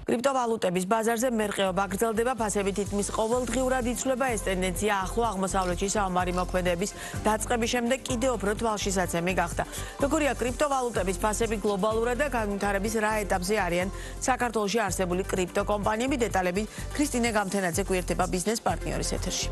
კრიპტოვალუტების ბაზარზე მერყეობა გრძელდება, ფასები თითქმის ყოველდღიურად იცვლება. ეს ტენდენცია ახლო აღმოსავლეთში საომარი მოქმედების დაწყების შემდეგ კიდევ უფრო თვალშისაცემი გახდა. როგორია კრიპტოვალუტების ფასები გლობალურად და განვითარების რა ეტაპზე არიან საქართველოში არსებული კრიპტოკომპანიები? დეტალები ქრისტინე გამთენაძე გვერდება ბიზნეს პარტნიორის ეთერში.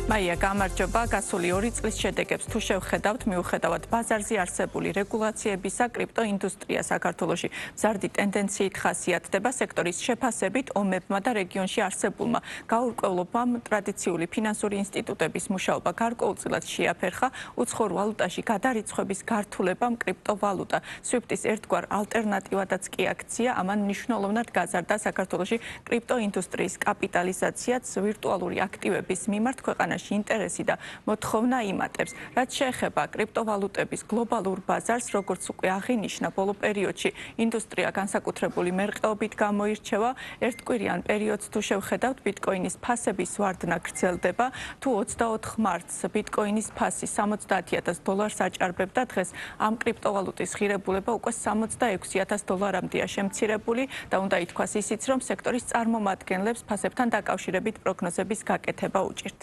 მაია, გამარჯობა. გასული 2 წლის შედეგებს თუ შევხედავთ, მიუხედავად ბაზარზე არსებული რეგულაციებისა, კრიპტოინდუსტრია საქართველოში მზარდი ტენდენციით ხასიათდება. სექტორის შეფასებით ომებმა და რეგიონში არსებულმა გაურკვევლობამ ტრადიციული ფინანსური ინსტიტუტების მუშაობა გარკვეულწილად შეაფერხა. უცხოურ ვალუტაში გადარიცხვების გართულებამ კრიპტოვალუტა SWIFT-ის ერთგვარ ალტერნატივადაც კი აქცია. ამან მნიშვნელოვნად გაზარდა საქართველოში კრიპტოინდუსტრიის კაპიტალიზაციაც. ვირტუალური აქტივების მიმართ ქვეყანაში ინტერესი და მოთხოვნა იმატებს. რაც შეეხება კრიპტოვალუტების გლობალურ ბაზარს, როგორც უკვე აღინიშნა, ბოლო პერიოდში ინდუსტრია განსაკუთრებული მერყეობით გამოირჩევა. ერთკვირიან პერიოდს თუ შევხედავთ, ბიტკოინის ფასების ვარდნა გრძელდება. თუ 24 მარტს ბიტკოინის ფასი $70,000 აჭარბებდა, დღეს ამ კრიპტოვალუტის ღირებულება უკვე $66,000-მდეა შემცირებული და უნდა ითქვას ისიც, რომ სექტორის წარმომადგენლებს ფასებთან დაკავშირებით პროგნოზების გაკეთება უჭირთ.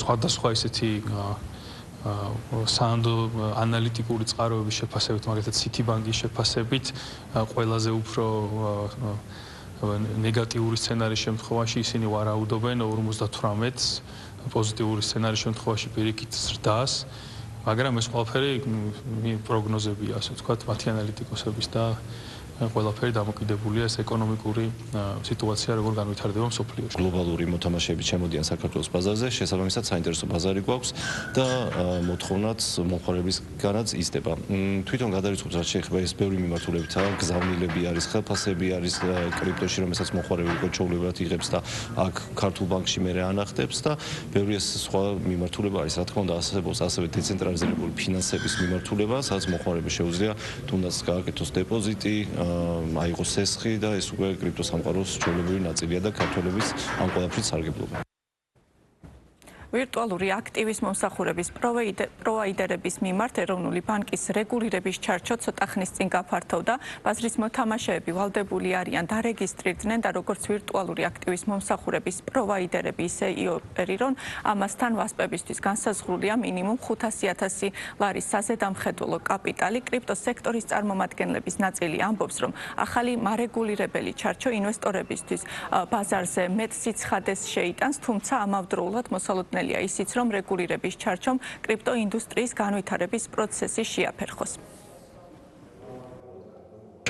სხვადასხვა ისეთი საანდო ანალიტიკური წყაროების შეფასებით, მაგალითად Citibank-ის შეფასებით, ყველაზე უფრო ნეგატიური სცენარის შემთხვევაში ისინი ვარაუდობენ 58-ს, პოზიტიური სცენარის შემთხვევაში პირიქით ზრდას, მაგრამ ეს ყველაფერი პროგნოზებია, ასე ვთქვათ, მათი ანალიტიკოსების და ყველაფერი დამოკიდებულია ეს ეკონომიკური სიტუაცია, როგორ განვითარდება მსოფლიოში. გლობალური მოთამაშეები ჩემოდიან საქართველოს ბაზარზე, შესაბამისად საინტერესო ბაზარი გვაქვს და მოთხოვნაც მომხმარებისგანაც იზრდება. თვითონ გადარიცხვებს რაც შეეხება ეს ბევრი მიმართულებითაა, გზავნილები არის, ხელფასები არის კრიპტოში, რომელსაც მომხმარებელი გოჩვეულებად იღებს და აქ ქართულ ბანკში მერე ანახტებს და ბევრი სხვა მიმართულება არის. რა თქმა უნდა, ასევე დეცენტრალიზებული ფინანსების მიმართულება, სადაც მომხმარებელს შეუძლია თუნდაც გააკეთოს დეპოზიტი, აიღოს სესხი და ეს უკვე კრიპტოსამყაროს ჩვეულებრივი ნაწილია და ქართველების ამ ყველაფრით სარგებლობა. ვირტუალური აქტივის მომსახურების პროვაიდერების მიმართ ეროვნული ბანკის რეგულირების ჩარჩო ცოტა ხნის წინ გაფართოვდა. ბაზრის მოთამაშეები ვალდებული არიან დარეგისტრირდნენ და როგორც ვირტუალური აქტივის მომსახურების პროვაიდერები, ისე ოპერირონ. ამასთან ვასპებისთვის განსაზღვრულია მინიმუმ $500,000 საზედამხედველო კაპიტალი. კრიპტოსექტორის წარმომადგენლების ნაწილი ამბობს, რომ ახალი მარეგულირებელი ჩარჩო ინვესტორებისთვის ბაზარზე მეტ სიცხადეს შეიტანს, თუმცა ამავდროულად მოსალოდნელია ისიც, რომ რეგულირების ჩარჩომ კრიპტოინდუსტრიის განვითარების პროცესი შეაფერხოს.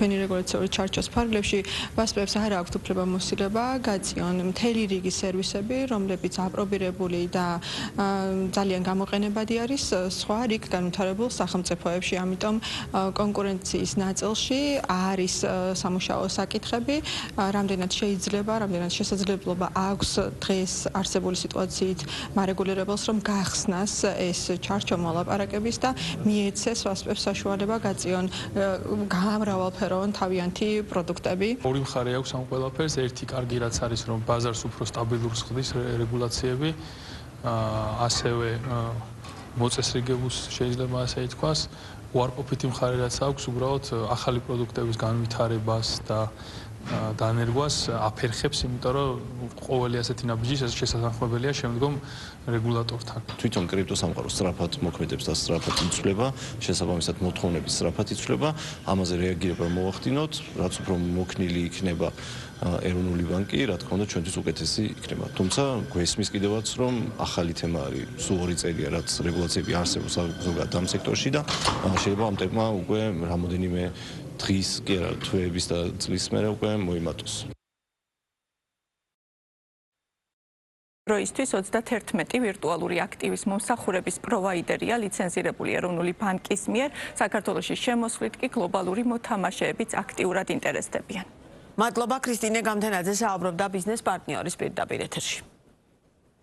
ჩვენი რეგულაციური ჩარჩოს ფარგლებში ვასპებს არ აქვთ უფლებამოსილება გაწიონ მთელი რიგი სერვისები, რომლებიც აპრობირებული და ძალიან გამოყენებადი არის სხვა რიგ განვითარებულ სახელმწიფოებში. ამიტომ კონკურენციის ნაწილში არის სამუშაო საკითხები, რამდენად შეიძლება, რამდენად შესაძლებლობა აქვს დღეს არსებული სიტუაციით მარეგულირებელს, რომ გახსნას ეს ჩარჩო მოლაპარაკების და მიეცეს ვასპებს საშუალება გაწიონ გამრავალფეროვანი თავიანთი პროდუქტები. ორი მხარე აქვს ამ ყველაფერს. ერთი კარგი რაც არის, რომ ბაზარს უფრო სტაბილურს ხდის რეგულაციები, ასევე მოწესრიგებულს შეიძლება ასე ითქვას. უარყოფითი მხარე რაც აქვს, უბრალოდ ახალი პროდუქტების განვითარებას და დანერგვას აფერხებს, იმიტომ რომ ყოველი ასეთი ნაბიჯი შესაძლებელია შემდგომ რეგულატორთან. თვითონ კრიპტოსამყარო სწრაფად მოქმედებს და სწრაფად იცვლება, შესაბამისად მოთხოვნების სწრაფად იცვლება. ამაზე რეაგირება მოვახდინოთ, რაც უფრო მოქნილი იქნება ეროვნული ბანკი, რა თქმა უნდა, ჩვენთვის უკეთესი იქნება. თუმცა გვესმის კიდევაც, რომ ახალი თემა არის, სულ 2 წელია, რაც რეგულაციები არსებობს ზოგადად ამ სექტორში და შეიძლება ამ ტემპმა უკვე რამოდენიმე დღის, კი არა, თვეების და წლის მერე უკვე მოიმატოს. დროისთვის 31 ვირტუალური აქტივის მომსახურების პროვაიდერია ლიცენზირებული ეროვნული ბანკის მიერ. საქართველოში შემოსვლით კი გლობალური მოთამაშეებიც აქტიურად ინტერესდებიან. მადლობა ქრისტინე გამთენაძე, საუბრობდა ბიზნეს პარტნიორის პირდაპირ ეთერში.